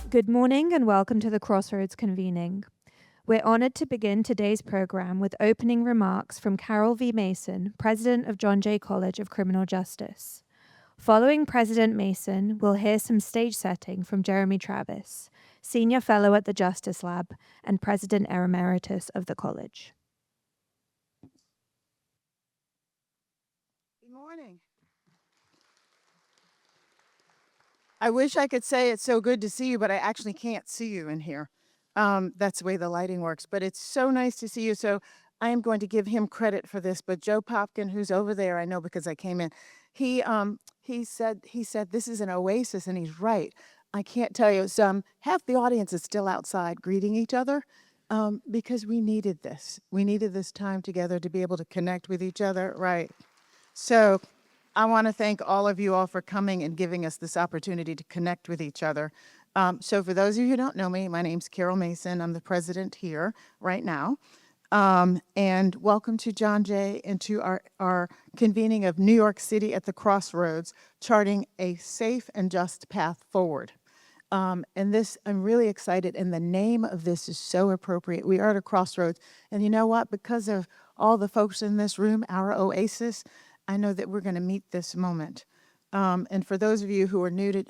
Good morning and welcome to the Crossroads Convening. We're honored to begin today's program with opening remarks from Karol V. Mason, President of John Jay College of Criminal Justice. Following President Mason, we'll hear some stage setting from Jeremy Travis, Senior Fellow at the Justice Lab and President Emeritus of the college. Good morning. I wish I could say it's so good to see you, but I actually can't see you in here. That's the way the lighting works, but it's so nice to see you. So I am going to give him credit for this, but Joe Popkin, who's over there, I know because I came in, he said this is an oasis, and he's right. I can't tell you, half the audience is still outside greeting each other, because we needed this. We needed this time together to be able to connect with each other, right? So I want to thank all of you all for coming and giving us this opportunity to connect with each other. So for those of you who don't know me, my name's Karol Mason. I'm the president here right now. And welcome to John Jay and to our convening of New York City at the Crossroads, charting a safe and just path forward. And this, I'm really excited, and the name of this is so appropriate. We are at a crossroads, and you know what? Because of all the folks in this room, our oasis, I know that we're going to meet this moment. And for those of you who are new to,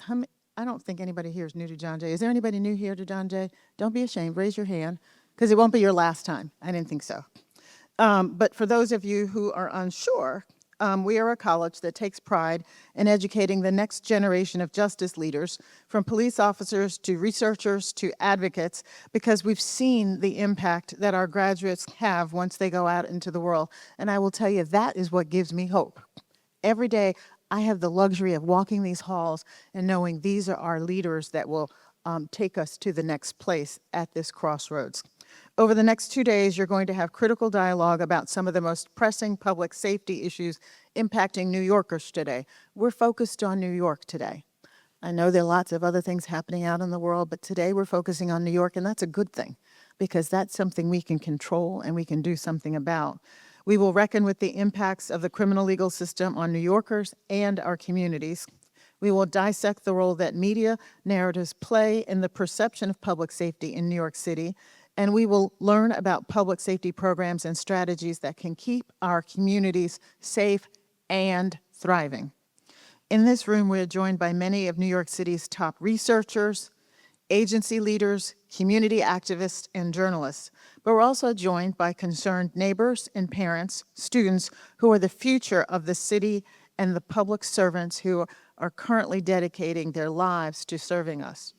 I don't think anybody here is new to John Jay. Is there anybody new here to John Jay? Don't be ashamed. Raise your hand, because it won't be your last time. I didn't think so. But for those of you who are unsure, we are a college that takes pride in educating the next generation of justice leaders, from police officers to researchers to advocates, because we've seen the impact that our graduates have once they go out into the world. And I will tell you, that is what gives me hope. Every day, I have the luxury of walking these halls and knowing these are our leaders that will take us to the next place at this crossroads. Over the next 2 days, you're going to have critical dialogue about some of the most pressing public safety issues impacting New Yorkers today. We're focused on New York today. I know there are lots of other things happening out in the world, but today we're focusing on New York, and that's a good thing, because that's something we can control and we can do something about. We will reckon with the impacts of the criminal legal system on New Yorkers and our communities. We will dissect the role that media narratives play in the perception of public safety in New York City, and we will learn about public safety programs and strategies that can keep our communities safe and thriving. In this room, we are joined by many of New York City's top researchers, agency leaders, community activists, and journalists. But we're also joined by concerned neighbors and parents, students who are the future of the city, and the public servants who are currently dedicating their lives to serving us.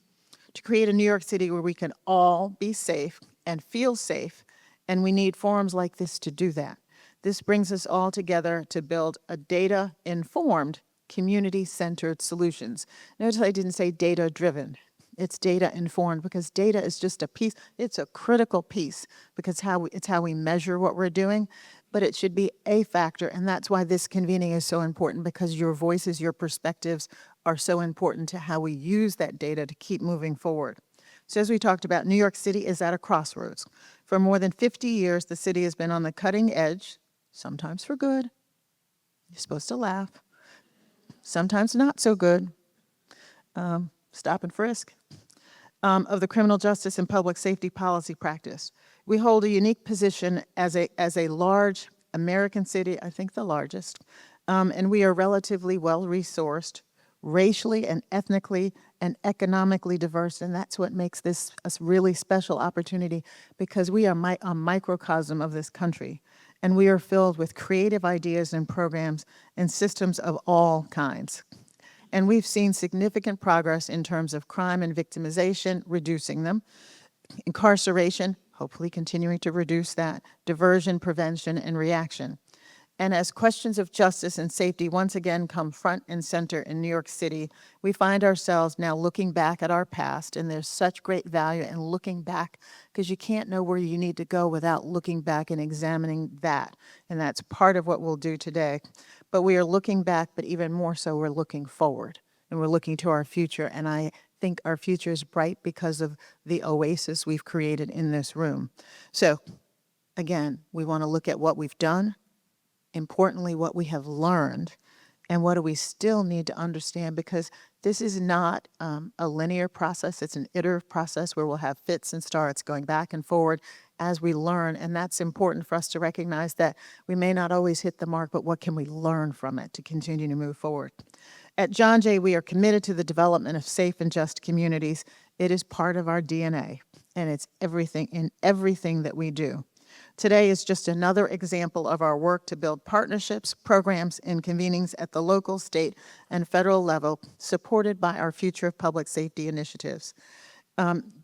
To create a New York City where we can all be safe and feel safe, and we need forums like this to do that. This brings us all together to build a data-informed, community-centered solutions. Notice I didn't say data-driven. It's data-informed, because data is just a piece. It's a critical piece, because it's how we measure what we're doing, but it should be a factor, and that's why this convening is so important, because your voices, your perspectives are so important to how we use that data to keep moving forward. So as we talked about, New York City is at a crossroads. For more than 50 years, the city has been on the cutting edge, sometimes for good. You're supposed to laugh. Sometimes not so good. Stop and frisk. Of the criminal justice and public safety policy practice. We hold a unique position as a large American city, I think the largest, and we are relatively well-resourced, racially and ethnically and economically diverse, and that's what makes this a really special opportunity, because we are a microcosm of this country, and we are filled with creative ideas and programs and systems of all kinds. And we've seen significant progress in terms of crime and victimization, reducing them, incarceration, hopefully continuing to reduce that, diversion, prevention, and reaction. And as questions of justice and safety once again come front and center in New York City, we find ourselves now looking back at our past, and there's such great value in looking back, because you can't know where you need to go without looking back and examining that. And that's part of what we'll do today. But we are looking back, but even more so, we're looking forward, and we're looking to our future. And I think our future is bright because of the oasis we've created in this room. So again, we want to look at what we've done, importantly, what we have learned, And what do we still need to understand? Because this is not a linear process. It's an iterative process where we'll have fits and starts going back and forward as we learn. And that's important for us to recognize that we may not always hit the mark, but what can we learn from it to continue to move forward? At John Jay, we are committed to the development of safe and just communities. It is part of our DNA, and it's everything in everything that we do. Today is just another example of our work to build partnerships, programs, and convenings at the local, state, and federal level, supported by our Future of Public Safety initiatives.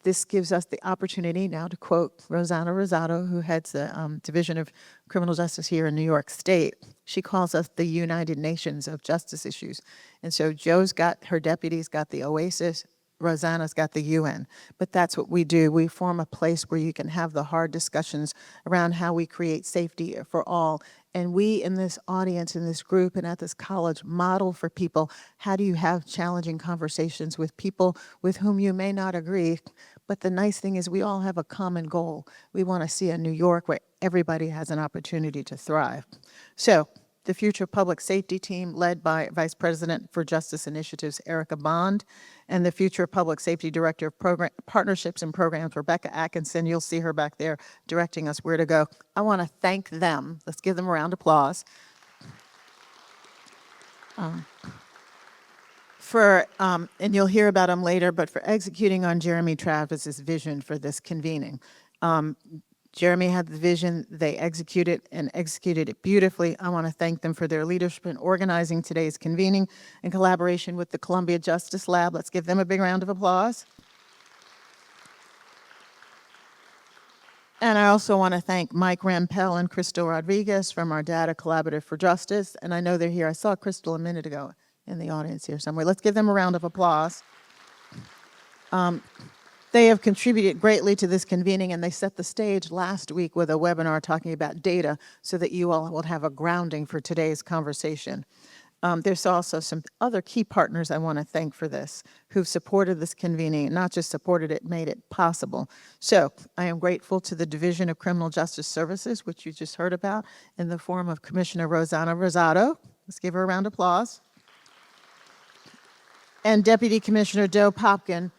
This gives us the opportunity now to quote Rosanna Rosado, who heads the Division of Criminal Justice here in New York State. She calls us the United Nations of justice issues. And so her deputies got the Oasis, Rosanna's got the UN, but that's what we do. We form a place where you can have the hard discussions around how we create safety for all. And we in this audience, in this group, and at this college model for people, how do you have challenging conversations with people with whom you may not agree? But the nice thing is we all have a common goal. We want to see a New York where everybody has an opportunity to thrive. So the Future Public Safety team, led by Vice President for Justice Initiatives, Erica Bond, and the Future Public Safety Director of Partnerships and Programs, Rebecca Atkinson. You'll see her back there directing us where to go. I want to thank them. Let's give them a round of applause. And you'll hear about them later, but for executing on Jeremy Travis's vision for this convening. Jeremy had the vision, they executed it beautifully. I want to thank them for their leadership in organizing today's convening in collaboration with the Columbia Justice Lab. Let's give them a big round of applause. And I also want to thank Mike Rampell and Crystal Rodriguez from our Data Collaborative for Justice. And I know they're here. I saw Crystal a minute ago in the audience here somewhere. Let's give them a round of applause. They have contributed greatly to this convening, and they set the stage last week with a webinar talking about data so that you all will have a grounding for today's conversation. There's also some other key partners I want to thank for this, who've supported this convening, and not just supported it, made it possible. So I am grateful to the Division of Criminal Justice Services, which you just heard about, in the form of Commissioner Rosanna Rosado. Let's give her a round of applause. And Deputy Commissioner Doe Popkin,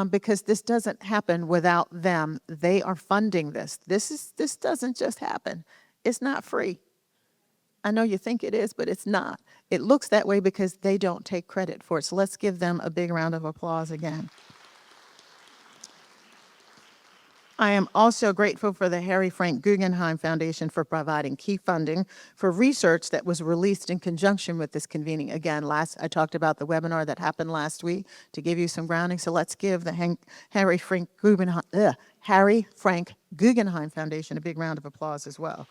because this doesn't happen without them. They are funding this. This doesn't just happen. It's not free. I know you think it is, but it's not. It looks that way because they don't take credit for it. So let's give them a big round of applause again. I am also grateful for the Harry Frank Guggenheim Foundation for providing key funding for research that was released in conjunction with this convening. Again, I talked about the webinar that happened last week to give you some grounding. So let's give the Harry Frank Guggenheim Foundation a big round of applause as well.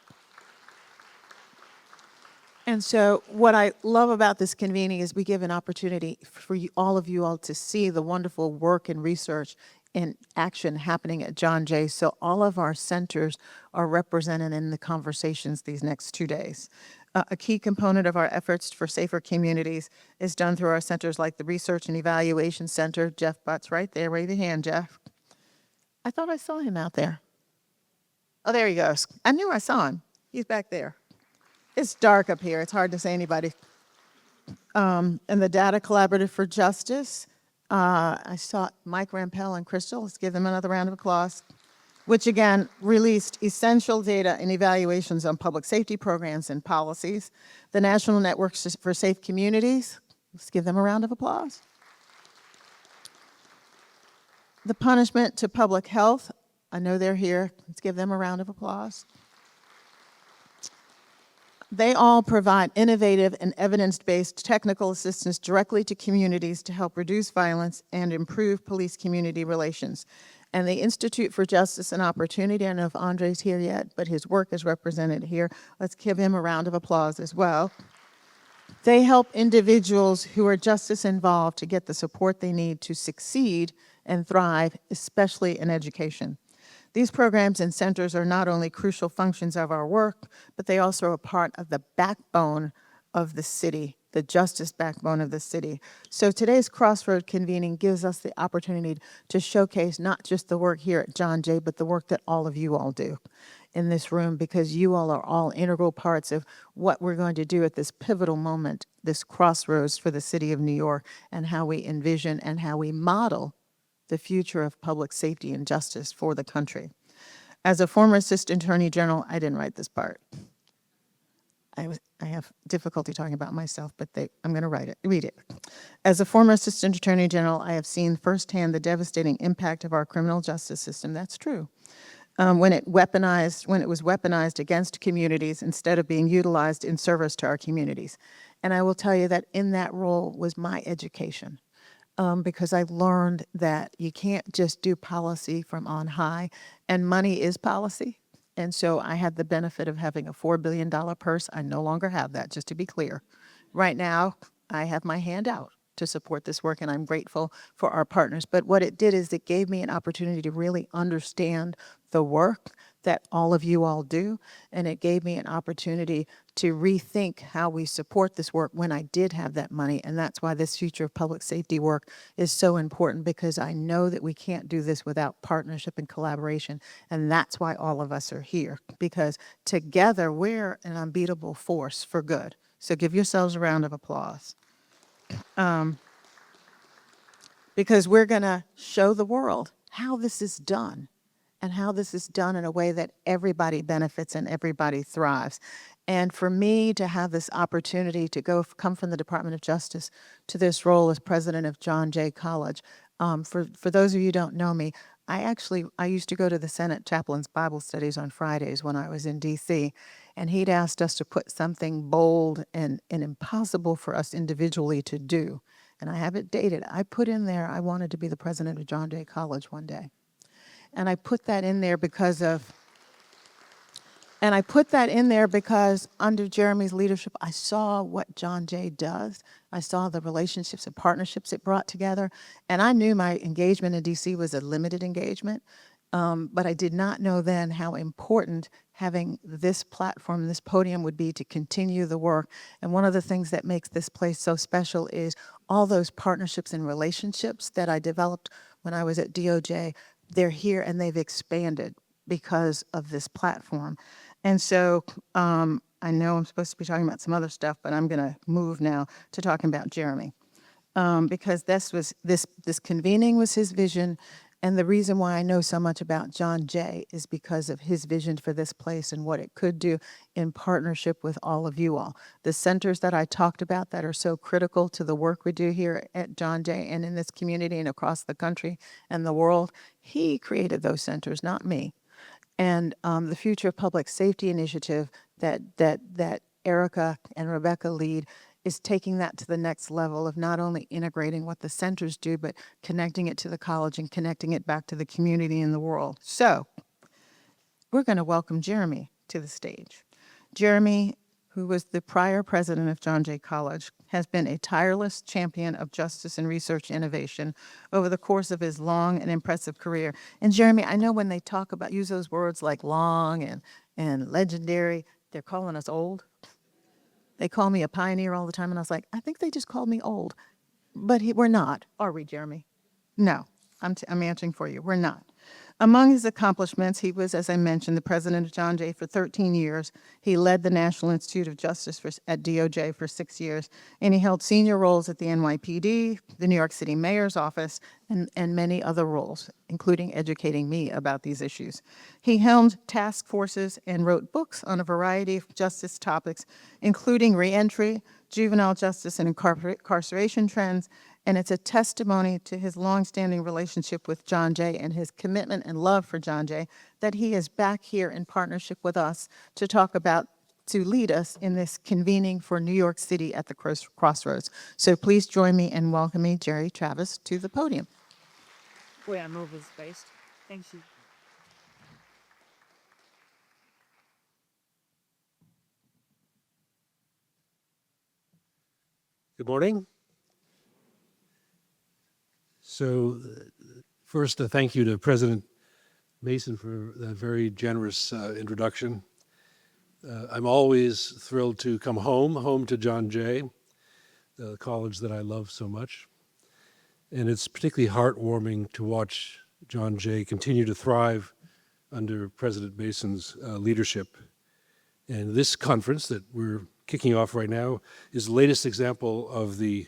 And so what I love about this convening is we give an opportunity for all of you all to see the wonderful work and research in action happening at John Jay. So all of our centers are represented in the conversations these next 2 days. A key component of our efforts for safer communities is done through our centers like the Research and Evaluation Center. Jeff Butt's right there. Wave your hand, Jeff. I thought I saw him out there. Oh, there he goes. I knew I saw him. He's back there. It's dark up here. It's hard to see anybody. And the Data Collaborative for Justice. I saw Mike Rampell and Crystal. Let's give them another round of applause. Which again released essential data and evaluations on public safety programs and policies. The National Networks for Safe Communities. Let's give them a round of applause. The Punishment to Public Health. I know they're here. Let's give them a round of applause. They all provide innovative and evidence-based technical assistance directly to communities to help reduce violence and improve police-community relations. And the Institute for Justice and Opportunity, I don't know if Andre's here yet, but his work is represented here. Let's give him a round of applause as well. They help individuals who are justice involved to get the support they need to succeed and thrive, especially in education. These programs and centers are not only crucial functions of our work, but they also are part of the backbone of the city, the justice backbone of the city. So today's Crossroads convening gives us the opportunity to showcase not just the work here at John Jay, but the work that all of you all do. in this room because you all are all integral parts of what we're going to do at this pivotal moment, this crossroads for the city of New York, and how we envision and how we model the future of public safety and justice for the country. As a former Assistant Attorney General, I didn't write this part. I have difficulty talking about myself, but I'm going to read it. As a former Assistant Attorney General, I have seen firsthand the devastating impact of our criminal justice system. That's true. When it was weaponized against communities instead of being utilized in service to our communities. And I will tell you that in that role was my education. Because I learned that you can't just do policy from on high, and money is policy. And so I had the benefit of having a $4 billion purse. I no longer have that, just to be clear. Right now, I have my hand out to support this work, and I'm grateful for our partners. But what it did is it gave me an opportunity to really understand the work that all of you all do, and it gave me an opportunity to rethink how we support this work when I did have that money. And that's why this future of public safety work is so important, because I know that we can't do this without partnership and collaboration. And that's why all of us are here, because together we're an unbeatable force for good. So give yourselves a round of applause. Because we're going to show the world how this is done, and how this is done in a way that everybody benefits and everybody thrives. And for me to have this opportunity to come from the Department of Justice to this role as president of John Jay College, for those of you who don't know me, I used to go to the Senate chaplain's Bible studies on Fridays when I was in DC, and he'd asked us to put something bold and impossible for us individually to do. And I have it dated. I put in there, I wanted to be the president of John Jay College one day. And I put that in there because under Jeremy's leadership, I saw what John Jay does. I saw the relationships and partnerships it brought together. And I knew my engagement in DC was a limited engagement, but I did not know then how important having this platform, this podium would be to continue the work. And one of the things that makes this place so special is all those partnerships and relationships that I developed when I was at DOJ. They're here and they've expanded because of this platform. And so I know I'm supposed to be talking about some other stuff, but I'm going to move now to talking about Jeremy, because this convening was his vision. And the reason why I know so much about John Jay is because of his vision for this place and what it could do in partnership with all of you all. The centers that I talked about that are so critical to the work we do here at John Jay and in this community and across the country and the world, he created those centers, not me. And the Future of Public Safety initiative that Erica and Rebecca lead is taking that to the next level of not only integrating what the centers do, but connecting it to the college and connecting it back to the community and the world. So we're going to welcome Jeremy to the stage. Jeremy, who was the prior president of John Jay College, has been a tireless champion of justice and research innovation over the course of his long and impressive career. And Jeremy, I know when they use those words like long and legendary, they're calling us old. They call me a pioneer all the time, and I was like, I think they just called me old. But we're not, are we, Jeremy? No, I'm answering for you. We're not. Among his accomplishments, he was, as I mentioned, the president of John Jay for 13 years. He led the National Institute of Justice at DOJ for 6 years, and he held senior roles at the NYPD, the New York City Mayor's office, and many other roles, including educating me about these issues. He helmed task forces and wrote books on a variety of justice topics, including reentry, juvenile justice and incarceration trends, and it's a testimony to his longstanding relationship with John Jay and his commitment and love for John Jay that he is back here in partnership with us to lead us in this convening for New York City at the Crossroads. So please join me in welcoming Jerry Travis to the podium. Wait, I move his space. Thank you. Good morning. So first, a thank you to President Mason for that very generous introduction. I'm always thrilled to come home to John Jay, the college that I love so much. And it's particularly heartwarming to watch John Jay continue to thrive under President Mason's leadership. And this conference that we're kicking off right now is the latest example of the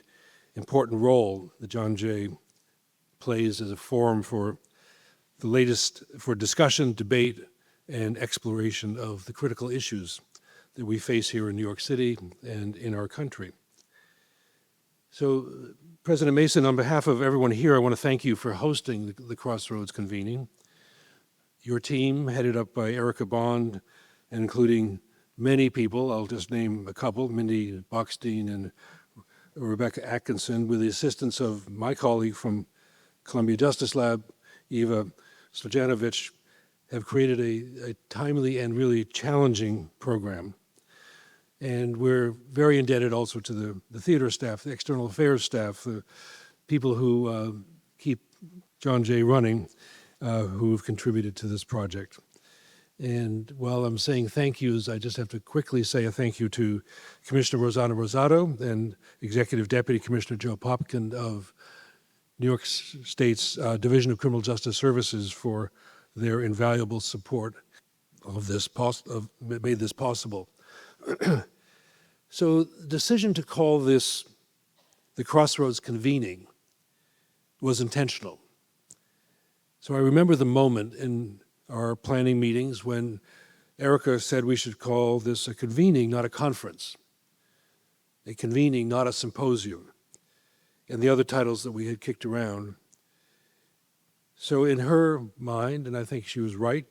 important role that John Jay plays as a forum for the latest, for discussion, debate, and exploration of the critical issues that we face here in New York City and in our country. So, President Mason, on behalf of everyone here, I want to thank you for hosting the Crossroads Convening. Your team, headed up by Erica Bond, and including many people, I'll just name a couple, Mindy Bockstein and Rebecca Atkinson, with the assistance of my colleague from Columbia Justice Lab, Eva Stojanovic, have created a timely and really challenging program. And we're very indebted also to the theater staff, the external affairs staff, the people who keep John Jay running, who have contributed to this project. And while I'm saying thank yous, I just have to quickly say a thank you to Commissioner Rosanna Rosado and Executive Deputy Commissioner Joe Popkin of New York State's Division of Criminal Justice Services for their invaluable support of this, made this possible. So the decision to call this the Crossroads Convening was intentional. So I remember the moment in our planning meetings when Erica said we should call this a convening, not a conference. A convening, not a symposium. And the other titles that we had kicked around. So in her mind, and I think she was right,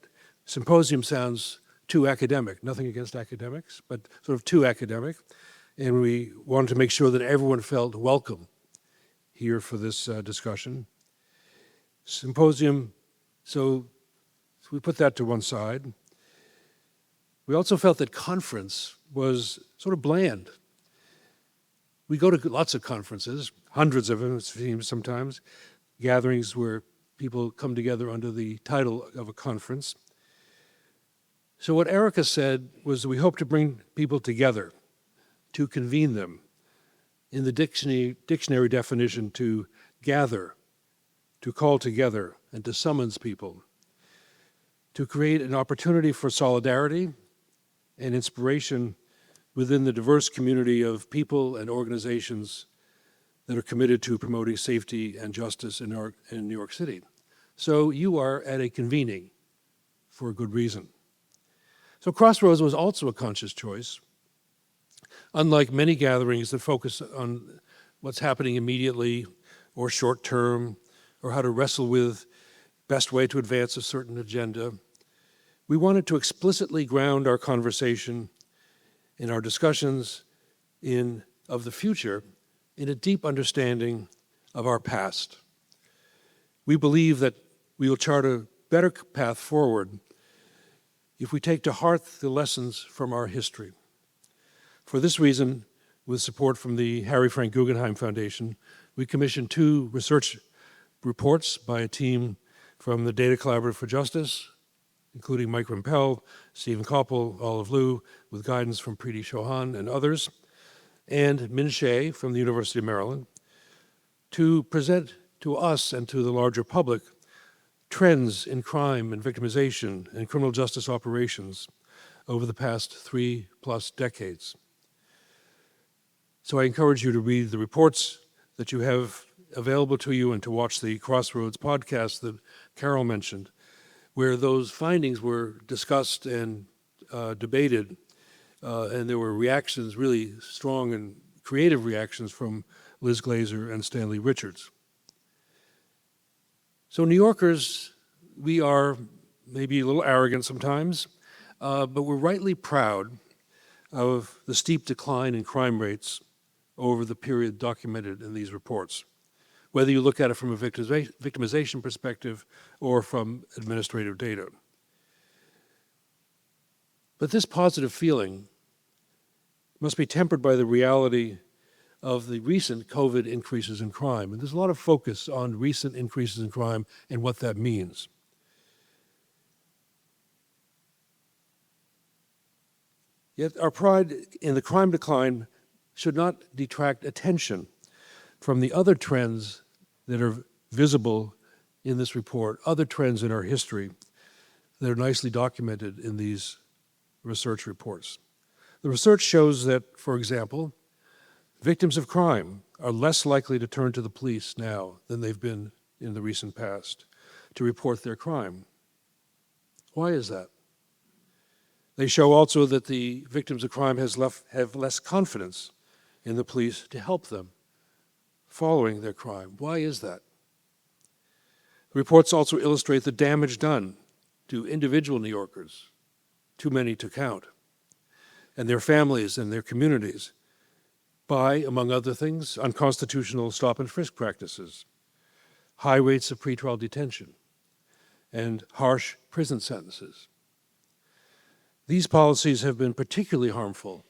symposium sounds too academic. Nothing against academics, but sort of too academic. And we wanted to make sure that everyone felt welcome here for this discussion. Symposium, so we put that to one side. We also felt that conference was sort of bland. We go to lots of conferences, hundreds of them, it seems sometimes, gatherings where people come together under the title of a conference. So what Erica said was we hope to bring people together, to convene them. In the dictionary definition, to gather, to call together, and to summons people. To create an opportunity for solidarity and inspiration within the diverse community of people and organizations that are committed to promoting safety and justice in New York City. So you are at a convening for a good reason. So Crossroads was also a conscious choice. Unlike many gatherings that focus on what's happening immediately or short term, or how to wrestle with best way to advance a certain agenda, we wanted to explicitly ground our conversation in our discussions of the future in a deep understanding of our past. We believe that we will chart a better path forward if we take to heart the lessons from our history. For this reason, with support from the Harry Frank Guggenheim Foundation, we commissioned 2 research reports by a team from the Data Collaborative for Justice, including Mike Rimpel, Stephen Koppel, Olive Liu, with guidance from Preeti Chauhan and others, and Min Shea from the University of Maryland, to present to us and to the larger public trends in crime and victimization and criminal justice operations over the past 3+ decades. So I encourage you to read the reports that you have available to you and to watch the Crossroads podcast that Karol mentioned, where those findings were discussed and debated, and there were reactions, really strong and creative reactions from Liz Glazer and Stanley Richards. So New Yorkers, we are maybe a little arrogant sometimes, but we're rightly proud of the steep decline in crime rates over the period documented in these reports, whether you look at it from a victimization perspective or from administrative data. But this positive feeling must be tempered by the reality of the recent COVID increases in crime. And there's a lot of focus on recent increases in crime and what that means. Yet our pride in the crime decline should not detract attention from the other trends that are visible in this report, other trends in our history that are nicely documented in these research reports. The research shows that, for example, victims of crime are less likely to turn to the police now than they've been in the recent past to report their crime. Why is that? They show also that the victims of crime have less confidence in the police to help them following their crime. Why is that? The reports also illustrate the damage done to individual New Yorkers, too many to count, and their families and their communities by, among other things, unconstitutional stop and frisk practices, high rates of pretrial detention, and harsh prison sentences. These policies have been particularly harmful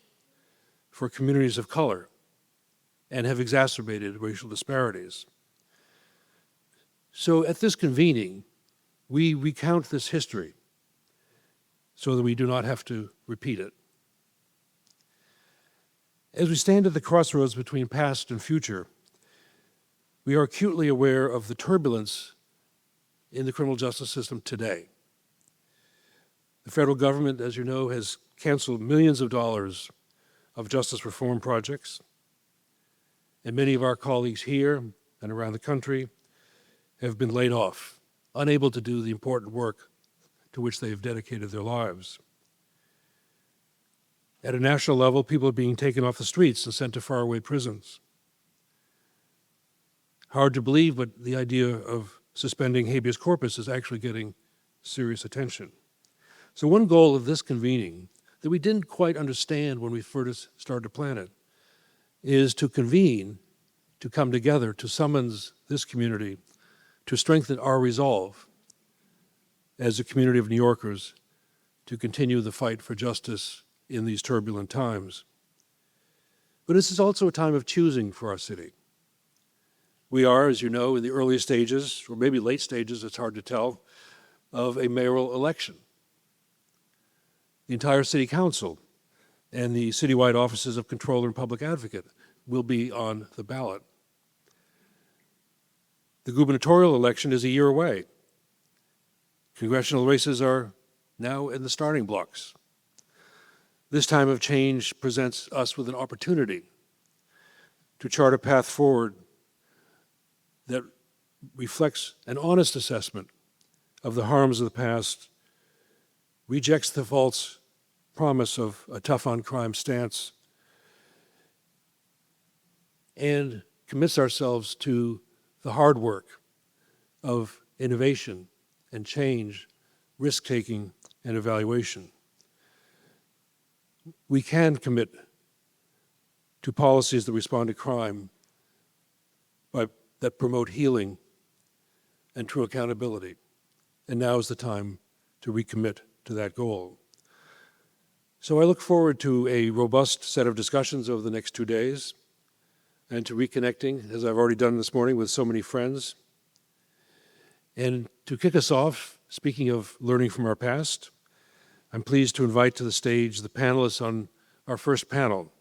for communities of color and have exacerbated racial disparities. So at this convening, we recount this history so that we do not have to repeat it. As we stand at the crossroads between past and future, we are acutely aware of the turbulence in the criminal justice system today. The federal government, as you know, has canceled millions of dollars of justice reform projects, and many of our colleagues here and around the country have been laid off, unable to do the important work to which they have dedicated their lives. At a national level, people are being taken off the streets and sent to faraway prisons. Hard to believe, but the idea of suspending habeas corpus is actually getting serious attention. So one goal of this convening that we didn't quite understand when we first started to plan it is to convene, to come together, to summons this community to strengthen our resolve as a community of New Yorkers to continue the fight for justice in these turbulent times. But this is also a time of choosing for our city. We are, as you know, in the early stages, or maybe late stages, it's hard to tell, of a mayoral election. The entire city council and the citywide offices of controller and public advocate will be on the ballot. The gubernatorial election is a year away. Congressional races are now in the starting blocks. This time of change presents us with an opportunity to chart a path forward that reflects an honest assessment of the harms of the past, rejects the false promise of a tough-on-crime stance, and commits ourselves to the hard work of innovation and change, risk-taking, and evaluation. We can commit to policies that respond to crime that promote healing and true accountability. And now is the time to recommit to that goal. So I look forward to a robust set of discussions over the next 2 days and to reconnecting, as I've already done this morning, with so many friends. And to kick us off, speaking of learning from our past, I'm pleased to invite to the stage the panelists on our first panel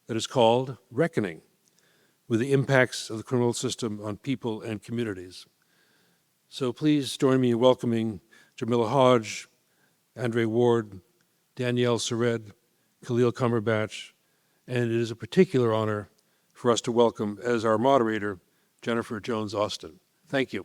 that is called Reckoning with the Impacts of the Criminal System on People and Communities. So please join me in welcoming Jamila Hodge, Andre Ward, Danielle Sered, Khalil Cumberbatch, and it is a particular honor for us to welcome as our moderator, Jennifer Jones Austin. Thank you.